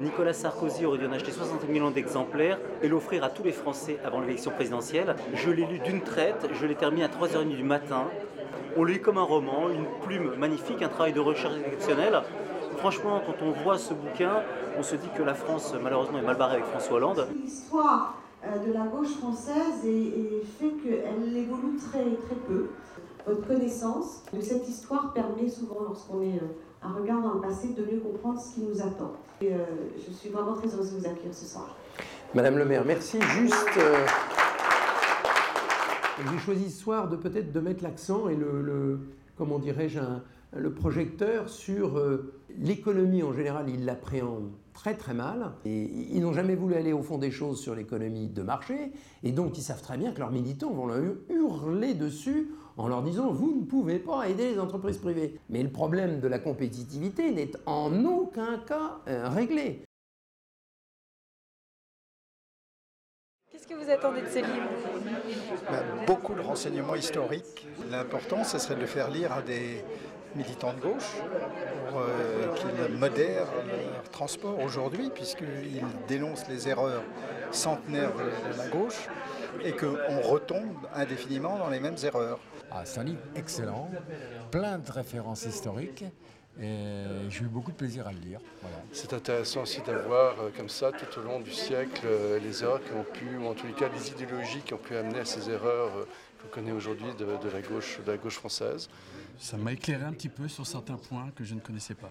Nicolas Sarkozy aurait dû en acheter 60 millions d'exemplaires et l'offrir à tous les Français avant l'élection présidentielle. Je l'ai lu d'une traite, je l'ai terminé à 3h30 du matin. On le lit comme un roman, une plume magnifique, un travail de recherche exceptionnel. Franchement, quand on voit ce bouquin, on se dit que la France, malheureusement, est mal barrée avec François Hollande. L'histoire de la gauche française fait qu'elle évolue très, très peu. Votre connaissance de cette histoire permet souvent, lorsqu'on est un regard dans le passé, de mieux comprendre ce qui nous attend. Je suis vraiment très heureuse de vous accueillir ce soir. Madame le maire, merci. Juste, j'ai choisi ce soir de peut-être de mettre l'accent et comment dirais-je, le projecteur sur l'économie en général. Ils l'appréhendent très très mal et ils n'ont jamais voulu aller au fond des choses sur l'économie de marché et donc ils savent très bien que leurs militants vont leur hurler dessus en leur disant « vous ne pouvez pas aider les entreprises privées ». Mais le problème de la compétitivité n'est en aucun cas réglé. Qu'est-ce que vous attendez de ces livres? Beaucoup de renseignements historiques. L'important, ce serait de le faire lire à des militants de gauche pour qu'ils modèrent leur transport aujourd'hui, puisqu'ils dénoncent les erreurs centenaires de la gauche et qu'on retombe indéfiniment dans les mêmes erreurs. Ah, c'est un livre excellent, plein de références historiques. Et j'ai eu beaucoup de plaisir à le lire. Voilà. C'est intéressant aussi d'avoir comme ça tout au long du siècle les erreurs qui ont pu, ou en tous les cas les idéologies qui ont pu amener à ces erreurs qu'on connaît aujourd'hui de la gauche française. Ça m'a éclairé un petit peu sur certains points que je ne connaissais pas.